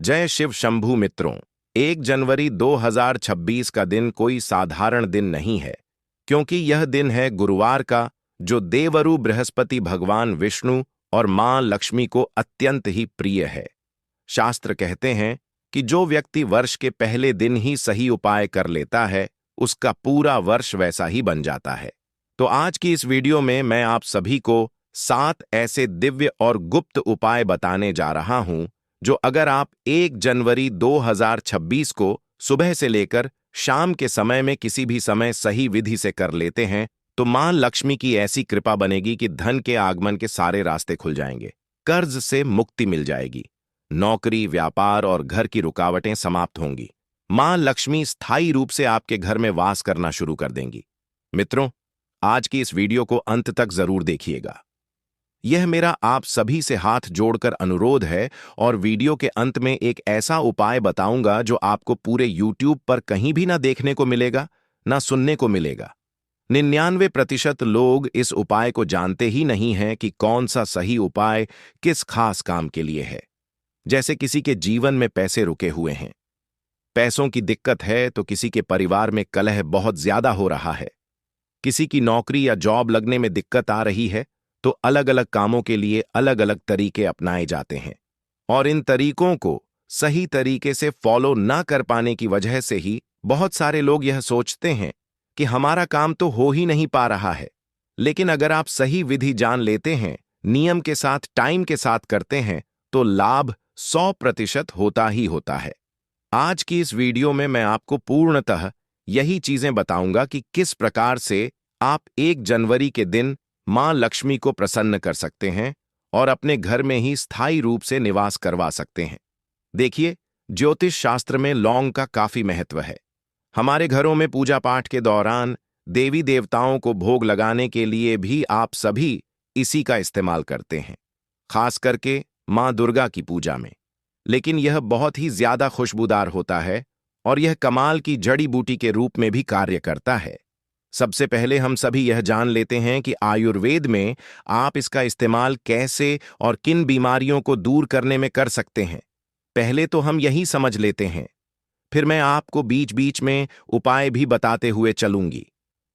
जय शिव शंभू मित्रों। 1 जनवरी 2026 का दिन कोई साधारण दिन नहीं है, क्योंकि यह दिन है गुरुवार का, जो देवरु बृहस्पति भगवान विष्णु और मां लक्ष्मी को अत्यंत ही प्रिय है। शास्त्र कहते हैं कि जो व्यक्ति वर्ष के पहले दिन ही सही उपाय कर लेता है, उसका पूरा वर्ष वैसा ही बन जाता है। तो आज की इस वीडियो में मैं आप सभी को 7 ऐसे दिव्य और गुप्त उपाय बताने जा रहा हूं, जो अगर आप 1 जनवरी 2026 को सुबह से लेकर शाम के समय में किसी भी समय सही विधि से कर लेते हैं, तो मां लक्ष्मी की ऐसी कृपा बनेगी कि धन के आगमन के सारे रास्ते खुल जाएंगे, कर्ज से मुक्ति मिल जाएगी, नौकरी, व्यापार और घर की रुकावटें समाप्त होंगी। मां लक्ष्मी स्थायी रूप से आपके घर में वास करना शुरू कर देंगी। मित्रों, आज की इस वीडियो को अंत तक जरूर देखिएगा। यह मेरा आप सभी से हाथ जोड़कर अनुरोध है, और वीडियो के अंत में एक ऐसा उपाय बताऊंगा जो आपको पूरे YouTube पर कहीं भी ना देखने को मिलेगा, ना सुनने को मिलेगा। 99% लोग इस उपाय को जानते ही नहीं हैं कि कौन सा सही उपाय किस खास काम के लिए है। जैसे किसी के जीवन में पैसे रुके हुए हैं, पैसों की दिक्कत है, तो किसी के परिवार में कलह बहुत ज्यादा हो रहा है, किसी की नौकरी या जॉब लगने में दिक्कत आ रही है, तो अलग अलग कामों के लिए अलग अलग तरीके अपनाए जाते हैं, और इन तरीकों को सही तरीके से फॉलो ना कर पाने की वजह से ही बहुत सारे लोग यह सोचते हैं कि हमारा काम तो हो ही नहीं पा रहा है। लेकिन अगर आप सही विधि जान लेते हैं, नियम के साथ, टाइम के साथ करते हैं, तो लाभ 100% होता ही होता है। आज की इस वीडियो में मैं आपको पूर्णतः यही चीजें बताऊंगा कि किस प्रकार से आप 1 जनवरी के दिन मां लक्ष्मी को प्रसन्न कर सकते हैं और अपने घर में ही स्थायी रूप से निवास करवा सकते हैं। देखिए, ज्योतिष शास्त्र में लौंग का काफी महत्व है। हमारे घरों में पूजा पाठ के दौरान देवी देवताओं को भोग लगाने के लिए भी आप सभी इसी का इस्तेमाल करते हैं, खास करके मां दुर्गा की पूजा में। लेकिन यह बहुत ही ज्यादा खुशबूदार होता है, और यह कमाल की जड़ी बूटी के रूप में भी कार्य करता है। सबसे पहले हम सभी यह जान लेते हैं कि आयुर्वेद में आप इसका इस्तेमाल कैसे और किन बीमारियों को दूर करने में कर सकते हैं। पहले तो हम यही समझ लेते हैं, फिर मैं आपको बीच बीच में उपाय भी बताते हुए चलूंगी।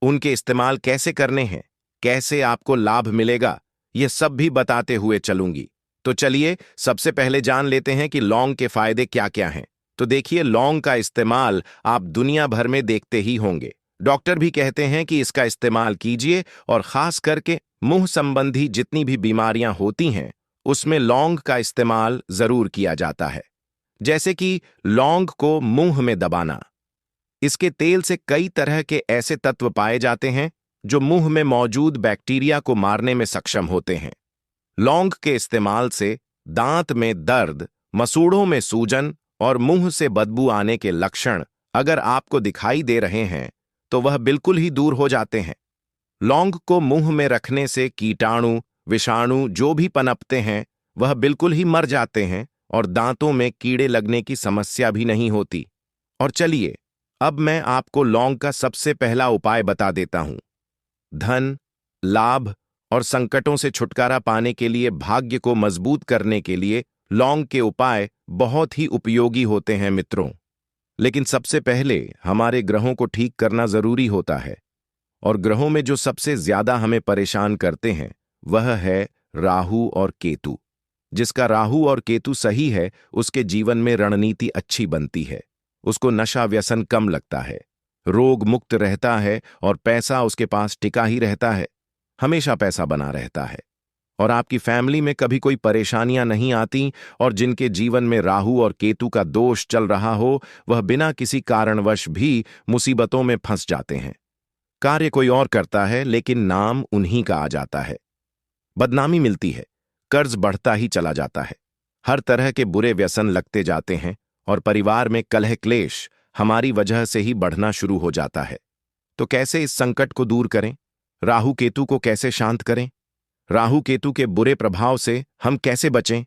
उनके इस्तेमाल कैसे करने हैं, कैसे आपको लाभ मिलेगा, यह सब भी बताते हुए चलूंगी। तो चलिए सबसे पहले जान लेते हैं कि लौंग के फायदे क्या क्या हैं। तो देखिए, लौंग का इस्तेमाल आप दुनिया भर में देखते ही होंगे। डॉक्टर भी कहते हैं कि इसका इस्तेमाल कीजिए, और खास करके मुंह संबंधी जितनी भी बीमारियां होती हैं, उसमें लौंग का इस्तेमाल जरूर किया जाता है। जैसे कि लौंग को मुंह में दबाना। इसके तेल से कई तरह के ऐसे तत्व पाए जाते हैं जो मुंह में मौजूद बैक्टीरिया को मारने में सक्षम होते हैं। लौंग के इस्तेमाल से दांत में दर्द, मसूड़ों में सूजन और मुंह से बदबू आने के लक्षण अगर आपको दिखाई दे रहे हैं, तो वह बिल्कुल ही दूर हो जाते हैं। लौंग को मुंह में रखने से कीटाणु, विषाणु जो भी पनपते हैं, वह बिल्कुल ही मर जाते हैं, और दांतों में कीड़े लगने की समस्या भी नहीं होती। और चलिए, अब मैं आपको लौंग का सबसे पहला उपाय बता देता हूं। धन, लाभ और संकटों से छुटकारा पाने के लिए, भाग्य को मजबूत करने के लिए लौंग के उपाय बहुत ही उपयोगी होते हैं मित्रों। लेकिन सबसे पहले हमारे ग्रहों को ठीक करना जरूरी होता है, और ग्रहों में जो सबसे ज्यादा हमें परेशान करते हैं, वह है राहु और केतु। जिसका राहु और केतु सही है, उसके जीवन में रणनीति अच्छी बनती है, उसको नशा व्यसन कम लगता है, रोग मुक्त रहता है, और पैसा उसके पास टिका ही रहता है, हमेशा पैसा बना रहता है, और आपकी फैमिली में कभी कोई परेशानियां नहीं आती। और जिनके जीवन में राहु और केतु का दोष चल रहा हो, वह बिना किसी कारणवश भी मुसीबतों में फंस जाते हैं। कार्य कोई और करता है, लेकिन नाम उन्हीं का आ जाता है, बदनामी मिलती है, कर्ज बढ़ता ही चला जाता है, हर तरह के बुरे व्यसन लगते जाते हैं, और परिवार में कलह क्लेश हमारी वजह से ही बढ़ना शुरू हो जाता है। तो कैसे इस संकट को दूर करें? राहु केतु को कैसे शांत करें? राहु केतु के बुरे प्रभाव से हम कैसे बचें?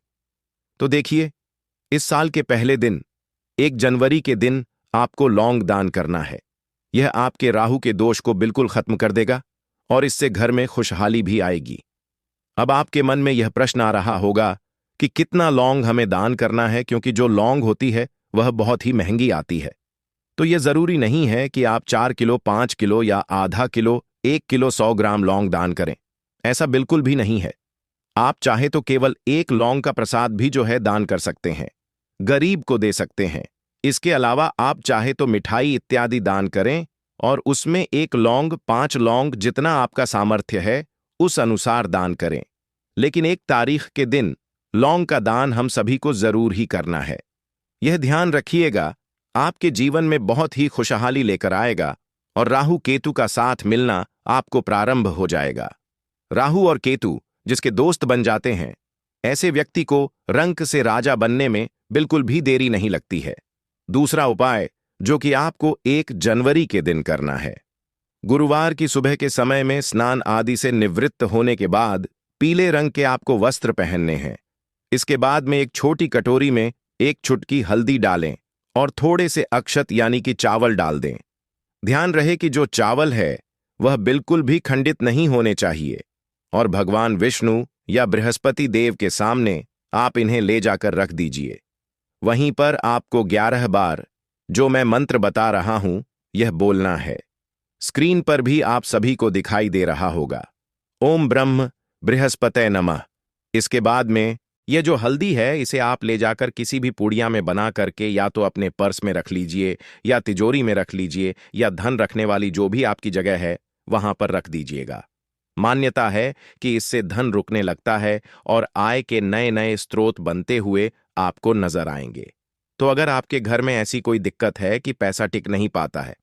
तो देखिए, इस साल के पहले दिन 1 जनवरी के दिन आपको लौंग दान करना है। यह आपके राहु के दोष को बिल्कुल खत्म कर देगा, और इससे घर में खुशहाली भी आएगी। अब आपके मन में यह प्रश्न आ रहा होगा कि कितना लौंग हमें दान करना है, क्योंकि जो लौंग होती है वह बहुत ही महंगी आती है। तो यह जरूरी नहीं है कि आप 4 किलो, 5 किलो या आधा किलो, 1 किलो 100 ग्राम लौंग दान करें। ऐसा बिल्कुल भी नहीं है। आप चाहे तो केवल एक लौंग का प्रसाद भी जो है दान कर सकते हैं, गरीब को दे सकते हैं। इसके अलावा आप चाहे तो मिठाई इत्यादि दान करें और उसमें 1 लौंग, 5 लौंग, जितना आपका सामर्थ्य है उस अनुसार दान करें। लेकिन एक तारीख के दिन लौंग का दान हम सभी को जरूर ही करना है। यह ध्यान रखिएगा, आपके जीवन में बहुत ही खुशहाली लेकर आएगा और राहु केतु का साथ मिलना आपको प्रारंभ हो जाएगा। राहु और केतु जिसके दोस्त बन जाते हैं, ऐसे व्यक्ति को रंक से राजा बनने में बिल्कुल भी देरी नहीं लगती है। दूसरा उपाय जो कि आपको 1 जनवरी के दिन करना है, गुरुवार की सुबह के समय में स्नान आदि से निवृत्त होने के बाद पीले रंग के आपको वस्त्र पहनने हैं। इसके बाद में एक छोटी कटोरी में 1 चुटकी हल्दी डालें और थोड़े से अक्षत यानी कि चावल डाल दें। ध्यान रहे कि जो चावल है वह बिल्कुल भी खंडित नहीं होने चाहिए और भगवान विष्णु या बृहस्पति देव के सामने आप इन्हें ले जाकर रख दीजिए। वहीं पर आपको 11 बार जो मैं मंत्र बता रहा हूं यह बोलना है। स्क्रीन पर भी आप सभी को दिखाई दे रहा होगा, ओम ब्रह्म बृहस्पते नमः। इसके बाद में यह जो हल्दी है इसे आप ले जाकर किसी भी पुड़िया में बना करके या तो अपने पर्स में रख लीजिए या तिजोरी में रख लीजिए या धन रखने वाली जो भी आपकी जगह है वहां पर रख दीजिएगा। मान्यता है कि इससे धन रुकने लगता है और आय के नए नए स्रोत बनते हुए आपको नजर आएंगे। तो अगर आपके घर में ऐसी कोई दिक्कत है कि पैसा टिक नहीं पाता है,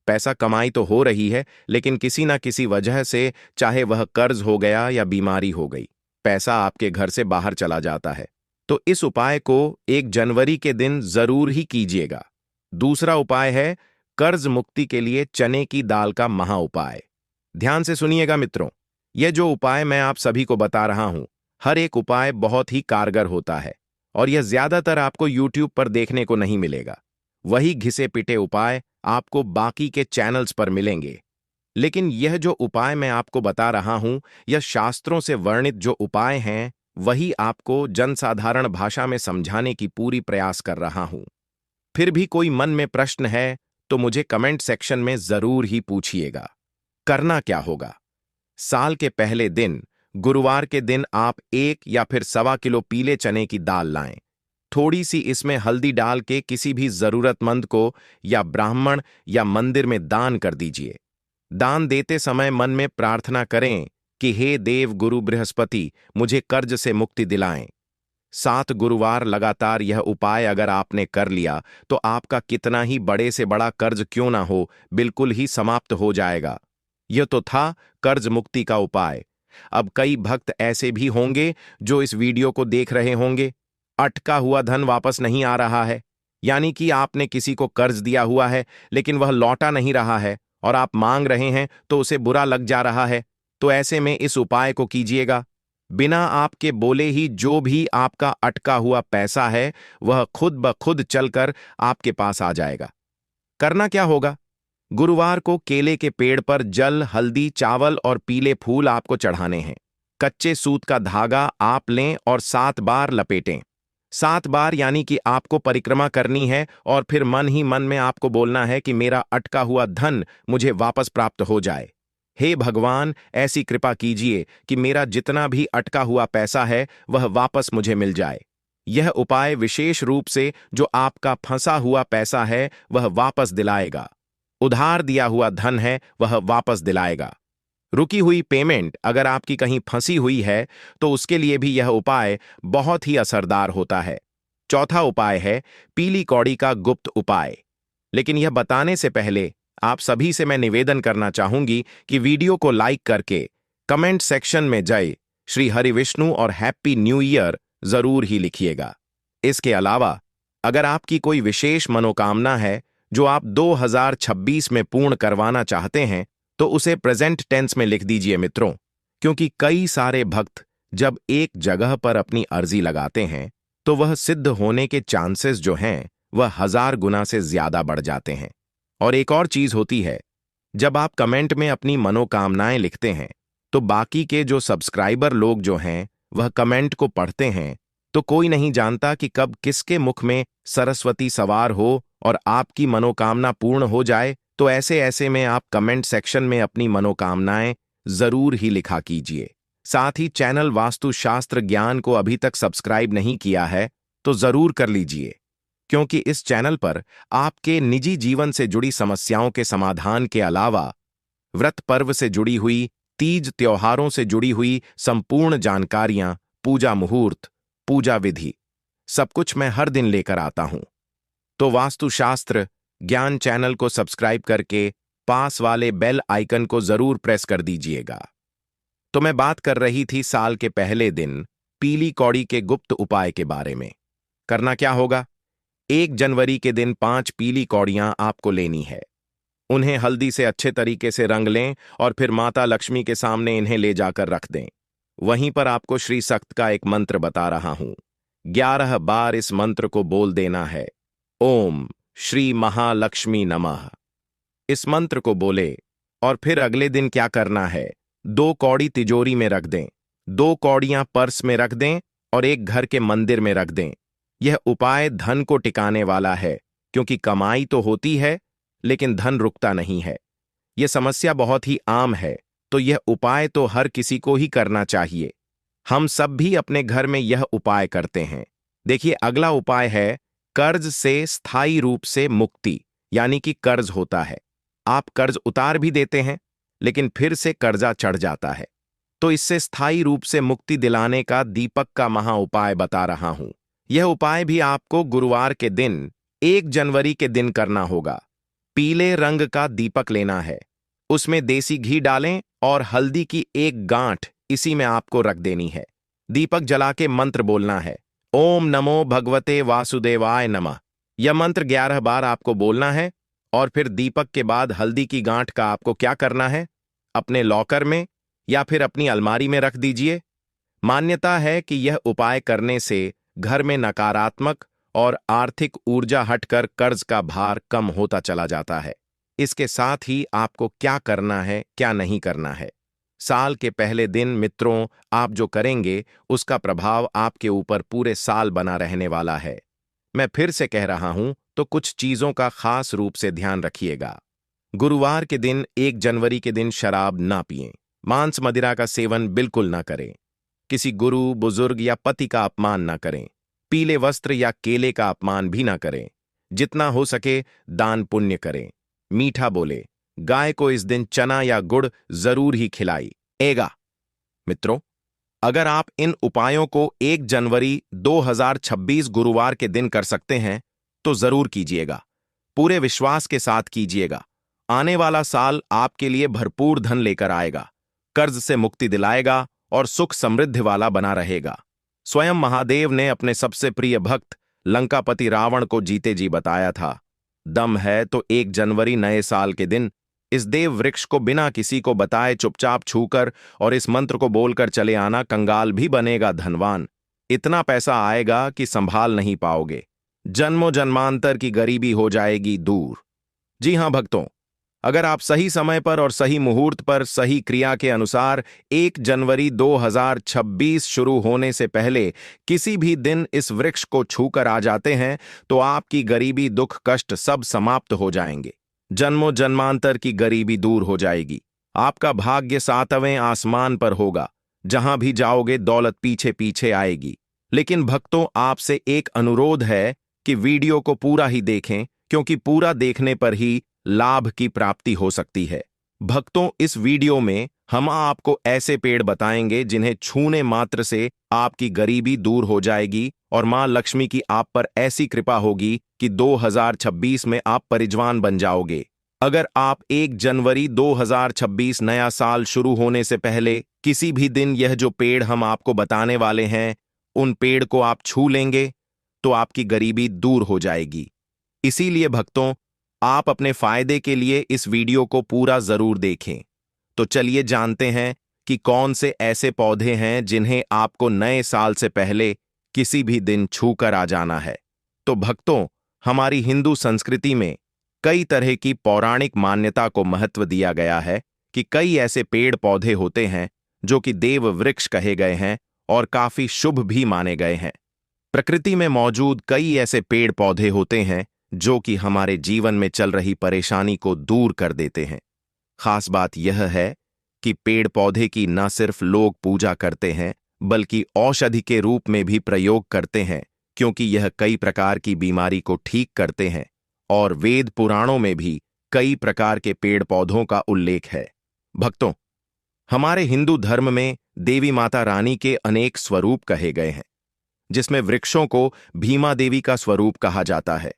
पैसा कमाई तो हो रही है लेकिन किसी ना किसी वजह से, चाहे वह कर्ज हो गया या बीमारी हो गई, पैसा आपके घर से बाहर चला जाता है, तो इस उपाय को 1 जनवरी के दिन जरूर ही कीजिएगा। दूसरा उपाय है कर्ज मुक्ति के लिए चने की दाल का महा उपाय। ध्यान से सुनिएगा मित्रों, यह जो उपाय मैं आप सभी को बता रहा हूं, हर एक उपाय बहुत ही कारगर होता है और यह ज्यादातर आपको YouTube पर देखने को नहीं मिलेगा। वही घिसे पिटे उपाय आपको बाकी के चैनल्स पर मिलेंगे। लेकिन यह जो उपाय मैं आपको बता रहा हूं, यह शास्त्रों से वर्णित जो उपाय हैं वही आपको जनसाधारण भाषा में समझाने की पूरी प्रयास कर रहा हूं। फिर भी कोई मन में प्रश्न है तो मुझे कमेंट सेक्शन में जरूर ही पूछिएगा। करना क्या होगा? साल के पहले दिन गुरुवार के दिन आप 1 या फिर 1.25 किलो पीले चने की दाल लाएं। थोड़ी सी इसमें हल्दी डाल के किसी भी जरूरतमंद को या ब्राह्मण या मंदिर में दान कर दीजिए। दान देते समय मन में प्रार्थना करें कि हे देव गुरु बृहस्पति, मुझे कर्ज से मुक्ति दिलाएं। 7 गुरुवार लगातार यह उपाय अगर आपने कर लिया तो आपका कितना ही बड़े से बड़ा कर्ज क्यों ना हो, बिल्कुल ही समाप्त हो जाएगा। यह तो था कर्ज मुक्ति का उपाय। अब कई भक्त ऐसे भी होंगे जो इस वीडियो को देख रहे होंगे, अटका हुआ धन वापस नहीं आ रहा है, यानी कि आपने किसी को कर्ज दिया हुआ है लेकिन वह लौटा नहीं रहा है और आप मांग रहे हैं तो उसे बुरा लग जा रहा है। तो ऐसे में इस उपाय को कीजिएगा। बिना आपके बोले ही जो भी आपका अटका हुआ पैसा है वह खुद ब खुद चलकर आपके पास आ जाएगा। करना क्या होगा? गुरुवार को केले के पेड़ पर जल, हल्दी, चावल और पीले फूल आपको चढ़ाने हैं। कच्चे सूत का धागा आप लें और 7 बार लपेटें। 7 बार यानी कि आपको परिक्रमा करनी है और फिर मन ही मन में आपको बोलना है कि मेरा अटका हुआ धन मुझे वापस प्राप्त हो जाए। हे भगवान, ऐसी कृपा कीजिए कि मेरा जितना भी अटका हुआ पैसा है वह वापस मुझे मिल जाए। यह उपाय विशेष रूप से जो आपका फंसा हुआ पैसा है वह वापस दिलाएगा। उधार दिया हुआ धन है वह वापस दिलाएगा। रुकी हुई पेमेंट अगर आपकी कहीं फंसी हुई है तो उसके लिए भी यह उपाय बहुत ही असरदार होता है। चौथा उपाय है पीली कौड़ी का गुप्त उपाय। लेकिन यह बताने से पहले आप सभी से मैं निवेदन करना चाहूंगी कि वीडियो को लाइक करके कमेंट सेक्शन में जय श्री हरि विष्णु और हैप्पी न्यू ईयर जरूर ही लिखिएगा। इसके अलावा अगर आपकी कोई विशेष मनोकामना है जो आप 2026 में पूर्ण करवाना चाहते हैं तो उसे प्रेजेंट टेंस में लिख दीजिए मित्रों, क्योंकि कई सारे भक्त जब एक जगह पर अपनी अर्जी लगाते हैं तो वह सिद्ध होने के चांसेस जो हैं वह 1000 गुना से ज्यादा बढ़ जाते हैं। और एक और चीज होती है, जब आप कमेंट में अपनी मनोकामनाएं लिखते हैं तो बाकी के जो सब्सक्राइबर लोग जो हैं वह कमेंट को पढ़ते हैं तो कोई नहीं जानता कि कब किसके मुख में सरस्वती सवार हो और आपकी मनोकामना पूर्ण हो जाए। तो ऐसे ऐसे में आप कमेंट सेक्शन में अपनी मनोकामनाएं जरूर ही लिखा कीजिए। साथ ही चैनल वास्तुशास्त्र ज्ञान को अभी तक सब्सक्राइब नहीं किया है तो जरूर कर लीजिए, क्योंकि इस चैनल पर आपके निजी जीवन से जुड़ी समस्याओं के समाधान के अलावा व्रत पर्व से जुड़ी हुई, तीज त्योहारों से जुड़ी हुई संपूर्ण जानकारियां, पूजा मुहूर्त, पूजा विधि, सब कुछ मैं हर दिन लेकर आता हूं। तो वास्तुशास्त्र ज्ञान चैनल को सब्सक्राइब करके पास वाले बेल आइकन को जरूर प्रेस कर दीजिएगा। तो मैं बात कर रही थी साल के पहले दिन पीली कौड़ी के गुप्त उपाय के बारे में। करना क्या होगा? 1 जनवरी के दिन 5 पीली कौड़ियां आपको लेनी है। उन्हें हल्दी से अच्छे तरीके से रंग लें और फिर माता लक्ष्मी के सामने इन्हें ले जाकर रख दें। वहीं पर आपको श्री सक्त का एक मंत्र बता रहा हूं। 11 बार इस मंत्र को बोल देना है। ओम श्री महालक्ष्मी नमः। इस मंत्र को बोले और फिर अगले दिन क्या करना है? 2 कौड़ी तिजोरी में रख दें, 2 कौड़ियां पर्स में रख दें और एक घर के मंदिर में रख दें। यह उपाय धन को टिकाने वाला है, क्योंकि कमाई तो होती है लेकिन धन रुकता नहीं है। यह समस्या बहुत ही आम है, तो यह उपाय तो हर किसी को ही करना चाहिए। हम सब भी अपने घर में यह उपाय करते हैं। देखिए, अगला उपाय है कर्ज से स्थायी रूप से मुक्ति, यानी कि कर्ज होता है, आप कर्ज उतार भी देते हैं लेकिन फिर से कर्जा चढ़ जाता है। तो इससे स्थायी रूप से मुक्ति दिलाने का दीपक का महा उपाय बता रहा हूं। यह उपाय भी आपको गुरुवार के दिन 1 जनवरी के दिन करना होगा। पीले रंग का दीपक लेना है, उसमें देसी घी डालें और हल्दी की एक गांठ इसी में आपको रख देनी है। दीपक जला के मंत्र बोलना है, ओम नमो भगवते वासुदेवाय नमः। यह मंत्र 11 बार आपको बोलना है और फिर दीपक के बाद हल्दी की गांठ का आपको क्या करना है? अपने लॉकर में या फिर अपनी अलमारी में रख दीजिए। मान्यता है कि यह उपाय करने से घर में नकारात्मक और आर्थिक ऊर्जा हटकर कर्ज का भार कम होता चला जाता है। इसके साथ ही आपको क्या करना है, क्या नहीं करना है। साल के पहले दिन मित्रों, आप जो करेंगे उसका प्रभाव आपके ऊपर पूरे साल बना रहने वाला है। मैं फिर से कह रहा हूं, तो कुछ चीजों का खास रूप से ध्यान रखिएगा। गुरुवार के दिन 1 जनवरी के दिन शराब ना पिएं, मांस मदिरा का सेवन बिल्कुल ना करें, किसी गुरु, बुजुर्ग या पति का अपमान ना करें, पीले वस्त्र या केले का अपमान भी ना करें। जितना हो सके दान पुण्य करें, मीठा बोले, गाय को इस दिन चना या गुड़ जरूर ही खिलाइएगा। मित्रों, अगर आप इन उपायों को 1 जनवरी 2026 गुरुवार के दिन कर सकते हैं तो जरूर कीजिएगा। पूरे विश्वास के साथ कीजिएगा। आने वाला साल आपके लिए भरपूर धन लेकर आएगा, कर्ज से मुक्ति दिलाएगा और सुख समृद्धि वाला बना रहेगा। स्वयं महादेव ने अपने सबसे प्रिय भक्त लंकापति रावण को जीते जी बताया था, दम है तो 1 जनवरी नए साल के दिन इस देव वृक्ष को बिना किसी को बताए चुपचाप छूकर और इस मंत्र को बोलकर चले आना, कंगाल भी बनेगा धनवान। इतना पैसा आएगा कि संभाल नहीं पाओगे, जन्मों जन्मांतर की गरीबी हो जाएगी दूर। जी हां भक्तों, अगर आप सही समय पर और सही मुहूर्त पर सही क्रिया के अनुसार 1 जनवरी 2026 शुरू होने से पहले किसी भी दिन इस वृक्ष को छूकर आ जाते हैं तो आपकी गरीबी, दुख, कष्ट सब समाप्त हो जाएंगे। जन्मों जन्मांतर की गरीबी दूर हो जाएगी। आपका भाग्य 7वें आसमान पर होगा। जहां भी जाओगे दौलत पीछे पीछे आएगी। लेकिन भक्तों, आपसे एक अनुरोध है कि वीडियो को पूरा ही देखें, क्योंकि पूरा देखने पर ही लाभ की प्राप्ति हो सकती है। भक्तों, इस वीडियो में हम आपको ऐसे पेड़ बताएंगे जिन्हें छूने मात्र से आपकी गरीबी दूर हो जाएगी और मां लक्ष्मी की आप पर ऐसी कृपा होगी कि 2026 में आप परिजवान बन जाओगे। अगर आप 1 जनवरी 2026 नया साल शुरू होने से पहले किसी भी दिन यह जो पेड़ हम आपको बताने वाले हैं, उन पेड़ को आप छू लेंगे तो आपकी गरीबी दूर हो जाएगी। इसीलिए भक्तों, आप अपने फायदे के लिए इस वीडियो को पूरा जरूर देखें। तो चलिए जानते हैं कि कौन से ऐसे पौधे हैं जिन्हें आपको नए साल से पहले किसी भी दिन छूकर आ जाना है। तो भक्तों, हमारी हिंदू संस्कृति में कई तरह की पौराणिक मान्यता को महत्व दिया गया है कि कई ऐसे पेड़ पौधे होते हैं जो कि देव वृक्ष कहे गए हैं और काफी शुभ भी माने गए हैं। प्रकृति में मौजूद कई ऐसे पेड़ पौधे होते हैं जो कि हमारे जीवन में चल रही परेशानी को दूर कर देते हैं। खास बात यह है कि पेड़ पौधे की न सिर्फ लोग पूजा करते हैं बल्कि औषधि के रूप में भी प्रयोग करते हैं, क्योंकि यह कई प्रकार की बीमारी को ठीक करते हैं और वेद पुराणों में भी कई प्रकार के पेड़ पौधों का उल्लेख है। भक्तों, हमारे हिंदू धर्म में देवी माता रानी के अनेक स्वरूप कहे गए हैं, जिसमें वृक्षों को भीमा देवी का स्वरूप कहा जाता है।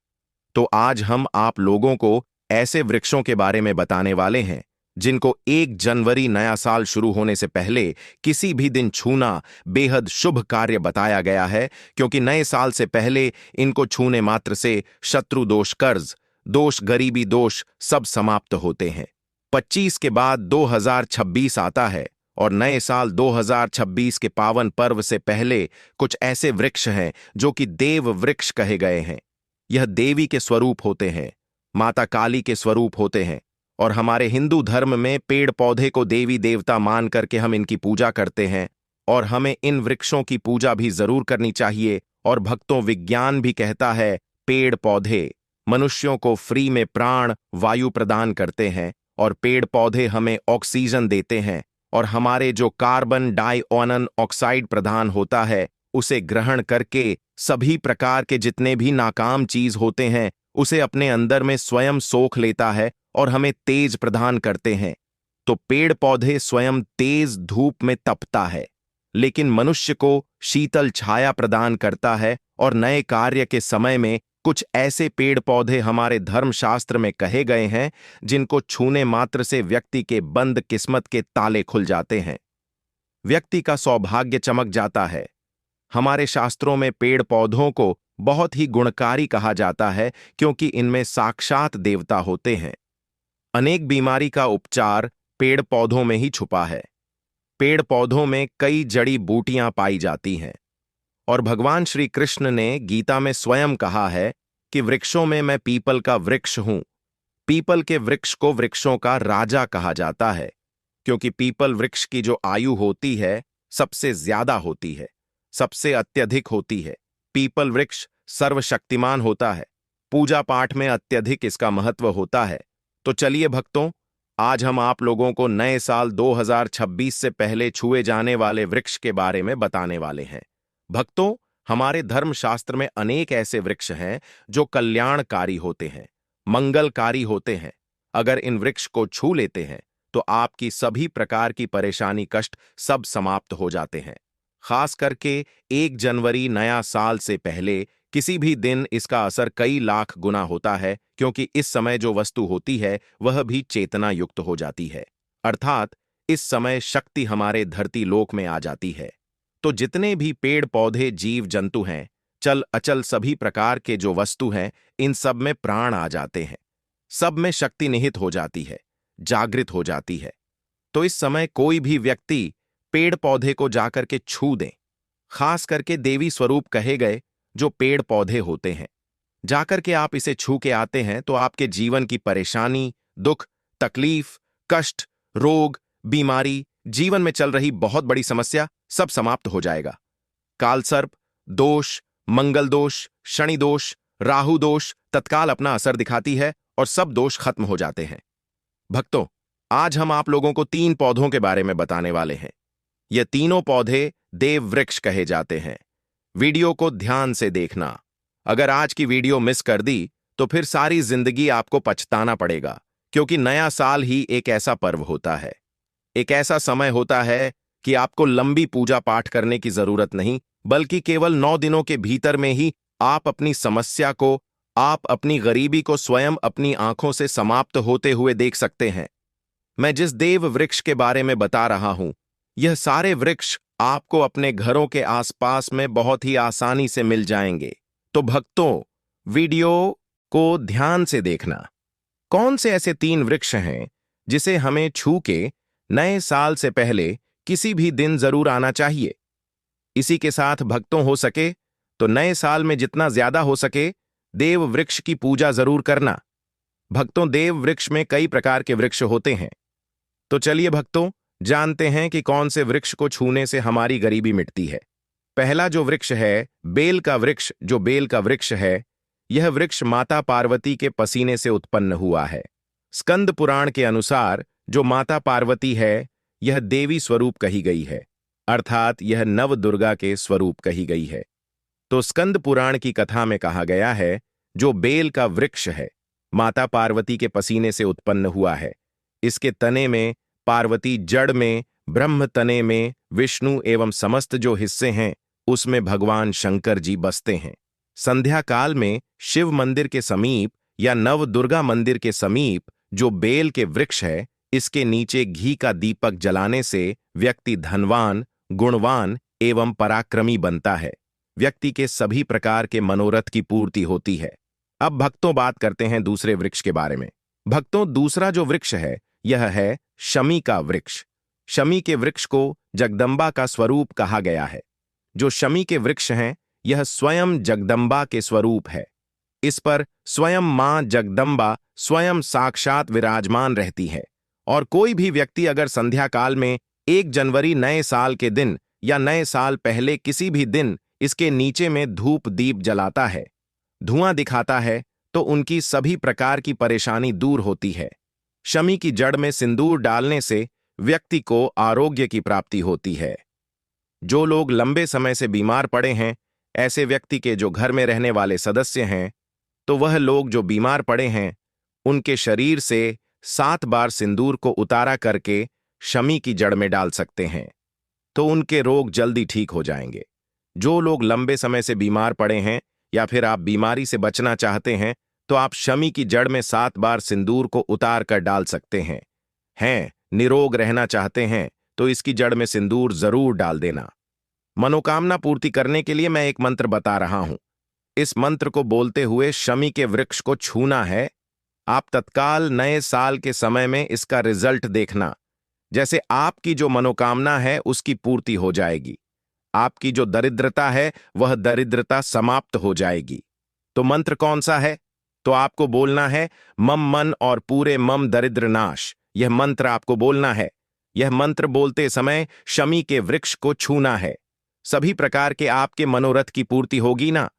तो आज हम आप लोगों को ऐसे वृक्षों के बारे में बताने वाले हैं जिनको 1 जनवरी नया साल शुरू होने से पहले किसी भी दिन छूना बेहद शुभ कार्य बताया गया है, क्योंकि नए साल से पहले इनको छूने मात्र से शत्रु दोष, कर्ज दोष, गरीबी दोष सब समाप्त होते हैं। 25 के बाद 2026 आता है और नए साल 2026 के पावन पर्व से पहले कुछ ऐसे वृक्ष हैं जो कि देव वृक्ष कहे गए हैं। यह देवी के स्वरूप होते हैं, माता काली के स्वरूप होते हैं, और हमारे हिंदू धर्म में पेड़ पौधे को देवी देवता मान करके हम इनकी पूजा करते हैं और हमें इन वृक्षों की पूजा भी जरूर करनी चाहिए। और भक्तों, विज्ञान भी कहता है पेड़ पौधे मनुष्यों को फ्री में प्राण वायु प्रदान करते हैं और पेड़ पौधे हमें ऑक्सीजन देते हैं और हमारे जो कार्बन डाइऑक्साइड ऑक्साइड प्रदान होता है उसे ग्रहण करके सभी प्रकार के जितने भी नाकाम चीज होते हैं उसे अपने अंदर में स्वयं सोख लेता है और हमें तेज प्रदान करते हैं। तो पेड़ पौधे स्वयं तेज धूप में तपता है, लेकिन मनुष्य को शीतल छाया प्रदान करता है। और नए कार्य के समय में कुछ ऐसे पेड़ पौधे हमारे धर्मशास्त्र में कहे गए हैं जिनको छूने मात्र से व्यक्ति के बंद किस्मत के ताले खुल जाते हैं, व्यक्ति का सौभाग्य चमक जाता है। हमारे शास्त्रों में पेड़ पौधों को बहुत ही गुणकारी कहा जाता है, क्योंकि इनमें साक्षात देवता होते हैं। अनेक बीमारी का उपचार पेड़ पौधों में ही छुपा है। पेड़ पौधों में कई जड़ी बूटियां पाई जाती हैं और भगवान श्री कृष्ण ने गीता में स्वयं कहा है कि वृक्षों में मैं पीपल का वृक्ष हूं। पीपल के वृक्ष को वृक्षों का राजा कहा जाता है, क्योंकि पीपल वृक्ष की जो आयु होती है सबसे ज्यादा होती है, सबसे अत्यधिक होती है। पीपल वृक्ष सर्वशक्तिमान होता है, पूजा पाठ में अत्यधिक इसका महत्व होता है। तो चलिए भक्तों, आज हम आप लोगों को नए साल 2026 से पहले छुए जाने वाले वृक्ष के बारे में बताने वाले हैं। भक्तों, हमारे धर्मशास्त्र में अनेक ऐसे वृक्ष हैं जो कल्याणकारी होते हैं, मंगलकारी होते हैं। अगर इन वृक्ष को छू लेते हैं तो आपकी सभी प्रकार की परेशानी, कष्ट सब समाप्त हो जाते हैं। खास करके 1 जनवरी नया साल से पहले किसी भी दिन इसका असर कई लाख गुना होता है, क्योंकि इस समय जो वस्तु होती है वह भी चेतना युक्त हो जाती है, अर्थात इस समय शक्ति हमारे धरती लोक में आ जाती है। तो जितने भी पेड़ पौधे, जीव जंतु हैं, चल अचल सभी प्रकार के जो वस्तु हैं, इन सब में प्राण आ जाते हैं, सब में शक्ति निहित हो जाती है, जागृत हो जाती है। तो इस समय कोई भी व्यक्ति पेड़ पौधे को जाकर के छू दें, खास करके देवी स्वरूप कहे गए जो पेड़ पौधे होते हैं, जाकर के आप इसे छू के आते हैं तो आपके जीवन की परेशानी, दुख, तकलीफ, कष्ट, रोग, बीमारी, जीवन में चल रही बहुत बड़ी समस्या सब समाप्त हो जाएगा। कालसर्प दोष, मंगल दोष, शनि दोष, राहु दोष तत्काल अपना असर दिखाती है और सब दोष खत्म हो जाते हैं। भक्तों, आज हम आप लोगों को 3 पौधों के बारे में बताने वाले हैं। ये तीनों पौधे देव वृक्ष कहे जाते हैं। वीडियो को ध्यान से देखना। अगर आज की वीडियो मिस कर दी तो फिर सारी जिंदगी आपको पछताना पड़ेगा, क्योंकि नया साल ही एक ऐसा पर्व होता है, एक ऐसा समय होता है कि आपको लंबी पूजा पाठ करने की जरूरत नहीं, बल्कि केवल 9 दिनों के भीतर में ही आप अपनी समस्या को, आप अपनी गरीबी को स्वयं अपनी आंखों से समाप्त होते हुए देख सकते हैं। मैं जिस देव वृक्ष के बारे में बता रहा हूं, यह सारे वृक्ष आपको अपने घरों के आसपास में बहुत ही आसानी से मिल जाएंगे। तो भक्तों, वीडियो को ध्यान से देखना। कौन से ऐसे 3 वृक्ष हैं जिसे हमें छू के नए साल से पहले किसी भी दिन जरूर आना चाहिए? इसी के साथ भक्तों, हो सके तो नए साल में जितना ज्यादा हो सके देव वृक्ष की पूजा जरूर करना। भक्तों, देव वृक्ष में कई प्रकार के वृक्ष होते हैं। तो चलिए भक्तों, जानते हैं कि कौन से वृक्ष को छूने से हमारी गरीबी मिटती है। पहला जो वृक्ष है बेल का वृक्ष, जो बेल का वृक्ष है, यह वृक्ष माता पार्वती के पसीने से उत्पन्न हुआ है। स्कंद पुराण के अनुसार जो माता पार्वती है यह देवी स्वरूप कही गई है, अर्थात यह नव दुर्गा के स्वरूप कही गई है। तो स्कंद पुराण की कथा में कहा गया है जो बेल का वृक्ष है माता पार्वती के पसीने से उत्पन्न हुआ है। इसके तने में पार्वती, जड़ में ब्रह्म, तने में विष्णु एवं समस्त जो हिस्से हैं उसमें भगवान शंकर जी बसते हैं। संध्या काल में शिव मंदिर के समीप या नव दुर्गा मंदिर के समीप जो बेल के वृक्ष है, इसके नीचे घी का दीपक जलाने से व्यक्ति धनवान, गुणवान एवं पराक्रमी बनता है। व्यक्ति के सभी प्रकार के मनोरथ की पूर्ति होती है। अब भक्तों बात करते हैं दूसरे वृक्ष के बारे में। भक्तों, दूसरा जो वृक्ष है यह है शमी का वृक्ष। शमी के वृक्ष को जगदम्बा का स्वरूप कहा गया है। जो शमी के वृक्ष हैं यह स्वयं जगदम्बा के स्वरूप है। इस पर स्वयं मां जगदम्बा स्वयं साक्षात विराजमान रहती है। और कोई भी व्यक्ति अगर संध्या काल में 1 जनवरी नए साल के दिन या नए साल पहले किसी भी दिन इसके नीचे में धूप दीप जलाता है, धुआं दिखाता है, तो उनकी सभी प्रकार की परेशानी दूर होती है। शमी की जड़ में सिंदूर डालने से व्यक्ति को आरोग्य की प्राप्ति होती है। जो लोग लंबे समय से बीमार पड़े हैं, ऐसे व्यक्ति के जो घर में रहने वाले सदस्य हैं, तो वह लोग जो बीमार पड़े हैं उनके शरीर से 7 बार सिंदूर को उतारा करके शमी की जड़ में डाल सकते हैं, तो उनके रोग जल्दी ठीक हो जाएंगे। जो लोग लंबे समय से बीमार पड़े हैं या फिर आप बीमारी से बचना चाहते हैं तो आप शमी की जड़ में 7 बार सिंदूर को उतार कर डाल सकते हैं। निरोग रहना चाहते हैं तो इसकी जड़ में सिंदूर जरूर डाल देना। मनोकामना पूर्ति करने के लिए मैं एक मंत्र बता रहा हूं। इस मंत्र को बोलते हुए शमी के वृक्ष को छूना है। आप तत्काल नए साल के समय में इसका रिजल्ट देखना। जैसे आपकी जो मनोकामना है उसकी पूर्ति हो जाएगी। आपकी जो दरिद्रता है वह दरिद्रता समाप्त हो जाएगी। तो मंत्र कौन सा है? तो आपको बोलना है मम मन और पूरे मम दरिद्र नाश। यह मंत्र आपको बोलना है। यह मंत्र बोलते समय शमी के वृक्ष को छूना है। सभी प्रकार के आपके मनोरथ की पूर्ति होगी ना।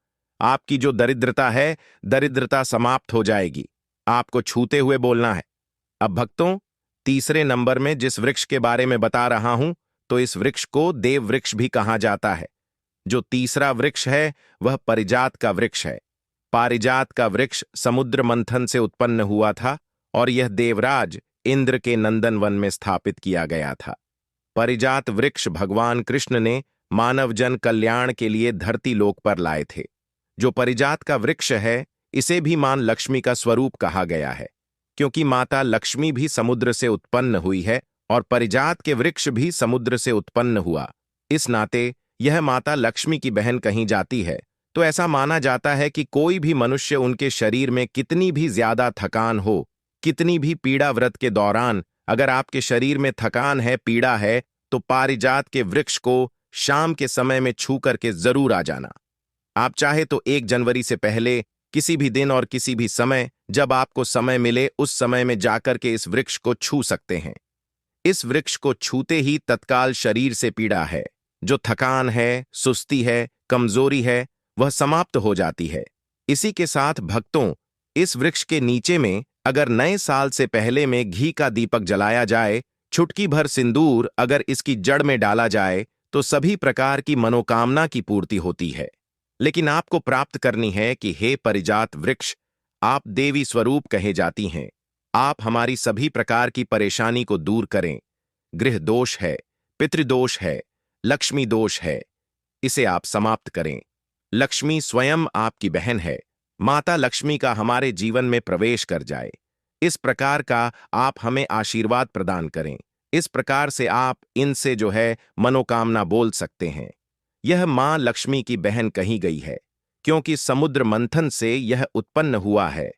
आपकी जो दरिद्रता है, दरिद्रता समाप्त हो जाएगी। आपको छूते हुए बोलना है। अब भक्तों, तीसरे नंबर में जिस वृक्ष के बारे में बता रहा हूं, तो इस वृक्ष को देव वृक्ष भी कहा जाता है। जो तीसरा वृक्ष है वह पारिजात का वृक्ष है। पारिजात का वृक्ष समुद्र मंथन से उत्पन्न हुआ था और यह देवराज इंद्र के नंदन वन में स्थापित किया गया था। पारिजात वृक्ष भगवान कृष्ण ने मानव जन कल्याण के लिए धरती लोक पर लाए थे। जो पारिजात का वृक्ष है इसे भी मां लक्ष्मी का स्वरूप कहा गया है, क्योंकि माता लक्ष्मी भी समुद्र से उत्पन्न हुई है और पारिजात के वृक्ष भी समुद्र से उत्पन्न हुआ। इस नाते यह माता लक्ष्मी की बहन कही जाती है। तो ऐसा माना जाता है कि कोई भी मनुष्य उनके शरीर में कितनी भी ज्यादा थकान हो, कितनी भी पीड़ा व्रत के दौरान अगर आपके शरीर में थकान है, पीड़ा है, तो पारिजात के वृक्ष को शाम के समय में छू करके जरूर आ जाना। आप चाहे तो 1 जनवरी से पहले किसी भी दिन और किसी भी समय, जब आपको समय मिले उस समय में जाकर के इस वृक्ष को छू सकते हैं। इस वृक्ष को छूते ही तत्काल शरीर से पीड़ा है, जो थकान है, सुस्ती है, कमजोरी है, वह समाप्त हो जाती है। इसी के साथ भक्तों, इस वृक्ष के नीचे में अगर नए साल से पहले में घी का दीपक जलाया जाए, चुटकी भर सिंदूर अगर इसकी जड़ में डाला जाए, तो सभी प्रकार की मनोकामना की पूर्ति होती है। लेकिन आपको प्राप्त करनी है कि हे पारिजात वृक्ष, आप देवी स्वरूप कहे जाती हैं। आप हमारी सभी प्रकार की परेशानी को दूर करें। गृह दोष है, पितृदोष है, लक्ष्मी दोष है, इसे आप समाप्त करें। लक्ष्मी स्वयं आपकी बहन है। माता लक्ष्मी का हमारे जीवन में प्रवेश कर जाए, इस प्रकार का आप हमें आशीर्वाद प्रदान करें। इस प्रकार से आप इनसे जो है मनोकामना बोल सकते हैं। यह मां लक्ष्मी की बहन कही गई है, क्योंकि समुद्र मंथन से यह उत्पन्न हुआ है।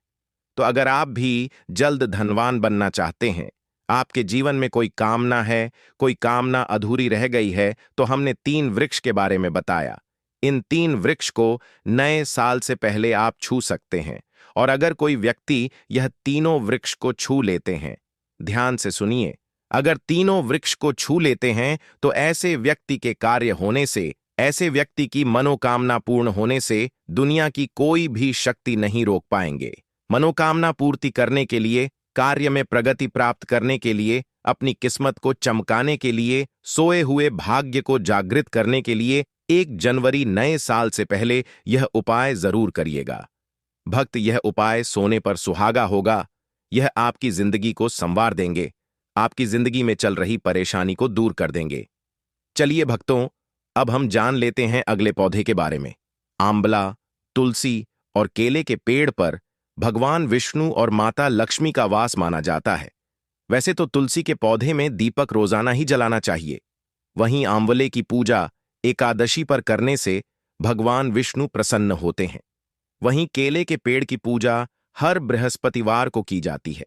तो अगर आप भी जल्द धनवान बनना चाहते हैं, आपके जीवन में कोई कामना है, कोई कामना अधूरी रह गई है, तो हमने 3 वृक्ष के बारे में बताया। इन 3 वृक्ष को नए साल से पहले आप छू सकते हैं। और अगर कोई व्यक्ति यह तीनों वृक्ष को छू लेते हैं, ध्यान से सुनिए, अगर तीनों वृक्ष को छू लेते हैं तो ऐसे व्यक्ति के कार्य होने से, ऐसे व्यक्ति की मनोकामना पूर्ण होने से दुनिया की कोई भी शक्ति नहीं रोक पाएंगे। मनोकामना पूर्ति करने के लिए, कार्य में प्रगति प्राप्त करने के लिए, अपनी किस्मत को चमकाने के लिए, सोए हुए भाग्य को जागृत करने के लिए 1 जनवरी नए साल से पहले यह उपाय जरूर करिएगा। भक्त, यह उपाय सोने पर सुहागा होगा। यह आपकी जिंदगी को संवार देंगे, आपकी जिंदगी में चल रही परेशानी को दूर कर देंगे। चलिए भक्तों, अब हम जान लेते हैं अगले पौधे के बारे में। आंवला, तुलसी और केले के पेड़ पर भगवान विष्णु और माता लक्ष्मी का वास माना जाता है। वैसे तो तुलसी के पौधे में दीपक रोजाना ही जलाना चाहिए। वहीं आंवले की पूजा एकादशी पर करने से भगवान विष्णु प्रसन्न होते हैं। वहीं केले के पेड़ की पूजा हर बृहस्पतिवार को की जाती है।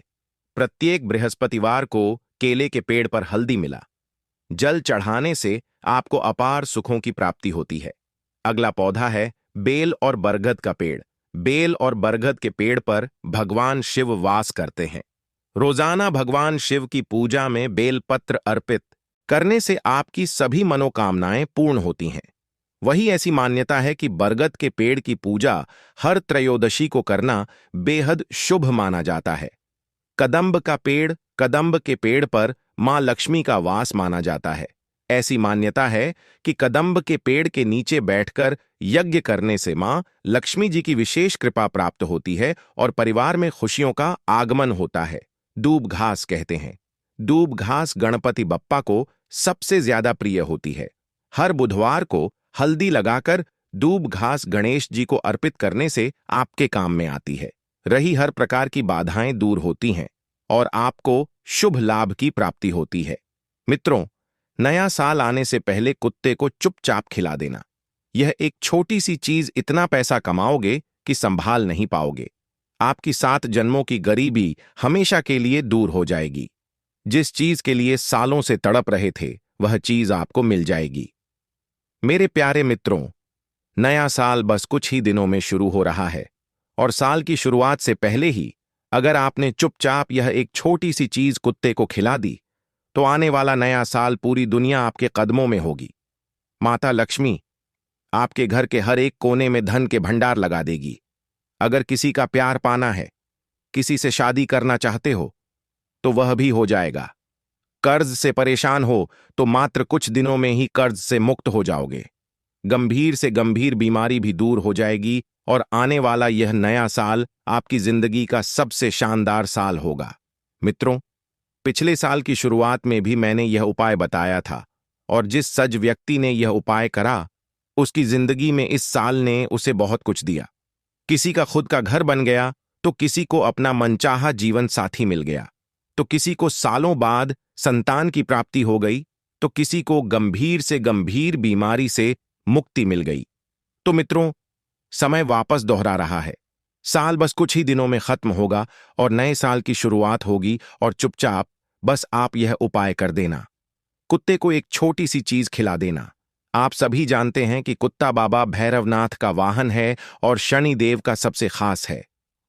प्रत्येक बृहस्पतिवार को केले के पेड़ पर हल्दी मिला जल चढ़ाने से आपको अपार सुखों की प्राप्ति होती है। अगला पौधा है बेल और बरगद का पेड़। बेल और बरगद के पेड़ पर भगवान शिव वास करते हैं। रोजाना भगवान शिव की पूजा में बेलपत्र अर्पित करने से आपकी सभी मनोकामनाएं पूर्ण होती हैं। वही ऐसी मान्यता है कि बरगद के पेड़ की पूजा हर त्रयोदशी को करना बेहद शुभ माना जाता है। कदंब का पेड़, कदंब के पेड़ पर मां लक्ष्मी का वास माना जाता है। ऐसी मान्यता है कि कदंब के पेड़ के नीचे बैठकर यज्ञ करने से मां लक्ष्मी जी की विशेष कृपा प्राप्त होती है और परिवार में खुशियों का आगमन होता है। दूब घास कहते हैं। दूब घास गणपति बप्पा को सबसे ज्यादा प्रिय होती है। हर बुधवार को हल्दी लगाकर दूब घास गणेश जी को अर्पित करने से आपके काम में आती है। रही हर प्रकार की बाधाएं दूर होती हैं और आपको शुभ लाभ की प्राप्ति होती है। मित्रों, नया साल आने से पहले कुत्ते को चुपचाप खिला देना। यह एक छोटी सी चीज इतना पैसा कमाओगे कि संभाल नहीं पाओगे। आपकी 7 जन्मों की गरीबी हमेशा के लिए दूर हो जाएगी। जिस चीज के लिए सालों से तड़प रहे थे, वह चीज आपको मिल जाएगी। मेरे प्यारे मित्रों, नया साल बस कुछ ही दिनों में शुरू हो रहा है और साल की शुरुआत से पहले ही अगर आपने चुपचाप यह एक छोटी सी चीज कुत्ते को खिला दी, तो आने वाला नया साल पूरी दुनिया आपके कदमों में होगी। माता लक्ष्मी आपके घर के हर एक कोने में धन के भंडार लगा देगी। अगर किसी का प्यार पाना है, किसी से शादी करना चाहते हो, तो वह भी हो जाएगा। कर्ज से परेशान हो तो मात्र कुछ दिनों में ही कर्ज से मुक्त हो जाओगे। गंभीर से गंभीर बीमारी भी दूर हो जाएगी और आने वाला यह नया साल आपकी जिंदगी का सबसे शानदार साल होगा। मित्रों, पिछले साल की शुरुआत में भी मैंने यह उपाय बताया था और जिस सज व्यक्ति ने यह उपाय करा, उसकी जिंदगी में इस साल ने उसे बहुत कुछ दिया। किसी का खुद का घर बन गया, तो किसी को अपना मनचाहा जीवन साथी मिल गया, तो किसी को सालों बाद संतान की प्राप्ति हो गई, तो किसी को गंभीर से गंभीर बीमारी से मुक्ति मिल गई। तो मित्रों, समय वापस दोहरा रहा है। साल बस कुछ ही दिनों में खत्म होगा और नए साल की शुरुआत होगी और चुपचाप बस आप यह उपाय कर देना। कुत्ते को एक छोटी सी चीज खिला देना। आप सभी जानते हैं कि कुत्ता बाबा भैरवनाथ का वाहन है और शनिदेव का सबसे खास है।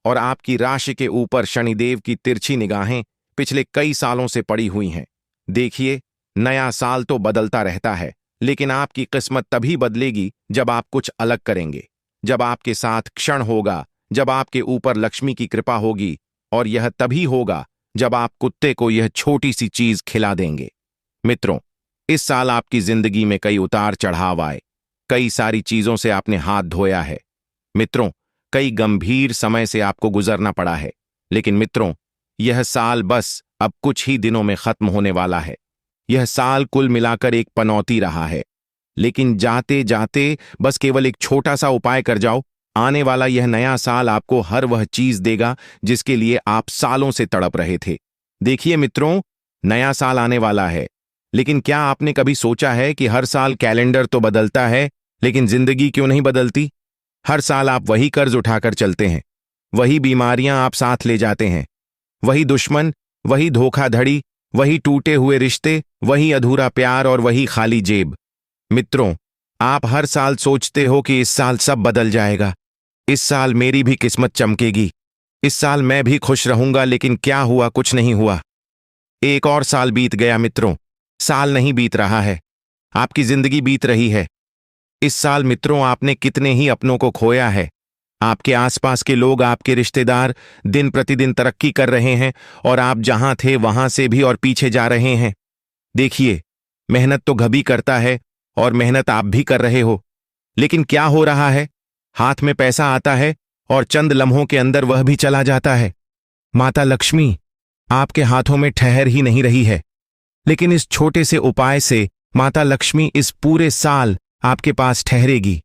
और आपकी राशि के ऊपर शनिदेव की तिरछी निगाहें पिछले कई सालों से पड़ी हुई हैं। देखिए, नया साल तो बदलता रहता है, लेकिन आपकी किस्मत तभी बदलेगी जब आप कुछ अलग करेंगे, जब आपके साथ क्षण होगा, जब आपके ऊपर लक्ष्मी की कृपा होगी। और यह तभी होगा जब आप कुत्ते को यह छोटी सी चीज खिला देंगे। मित्रों, इस साल आपकी जिंदगी में कई उतार चढ़ाव आए, कई सारी चीजों से आपने हाथ धोया है। मित्रों, कई गंभीर समय से आपको गुजरना पड़ा है, लेकिन मित्रों, यह साल बस अब कुछ ही दिनों में खत्म होने वाला है। यह साल कुल मिलाकर एक पनौती रहा है, लेकिन जाते जाते बस केवल एक छोटा सा उपाय कर जाओ। आने वाला यह नया साल आपको हर वह चीज देगा जिसके लिए आप सालों से तड़प रहे थे। देखिए मित्रों, नया साल आने वाला है, लेकिन क्या आपने कभी सोचा है कि हर साल कैलेंडर तो बदलता है, लेकिन जिंदगी क्यों नहीं बदलती? हर साल आप वही कर्ज उठाकर चलते हैं, वही बीमारियां आप साथ ले जाते हैं, वही दुश्मन, वही धोखाधड़ी, वही टूटे हुए रिश्ते, वही अधूरा प्यार और वही खाली जेब। मित्रों, आप हर साल सोचते हो कि इस साल सब बदल जाएगा, इस साल मेरी भी किस्मत चमकेगी, इस साल मैं भी खुश रहूंगा, लेकिन क्या हुआ? कुछ नहीं हुआ। एक और साल बीत गया। मित्रों, साल नहीं बीत रहा है, आपकी जिंदगी बीत रही है। इस साल मित्रों आपने कितने ही अपनों को खोया है। आपके आसपास के लोग, आपके रिश्तेदार दिन प्रतिदिन तरक्की कर रहे हैं और आप जहां थे वहां से भी और पीछे जा रहे हैं। देखिए, मेहनत तो घबी करता है और मेहनत आप भी कर रहे हो, लेकिन क्या हो रहा है? हाथ में पैसा आता है और चंद लम्हों के अंदर वह भी चला जाता है। माता लक्ष्मी आपके हाथों में ठहर ही नहीं रही है, लेकिन इस छोटे से उपाय से माता लक्ष्मी इस पूरे साल आपके पास ठहरेगी,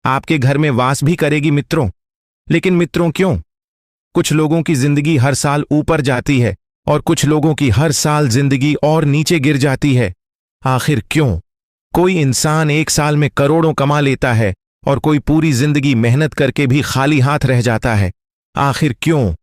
आपके घर में वास भी करेगी मित्रों। लेकिन मित्रों क्यों? कुछ लोगों की जिंदगी हर साल ऊपर जाती है और कुछ लोगों की हर साल जिंदगी और नीचे गिर जाती है। आखिर क्यों? कोई इंसान एक साल में करोड़ों कमा लेता है और कोई पूरी जिंदगी मेहनत करके भी खाली हाथ रह जाता है। आखिर क्यों?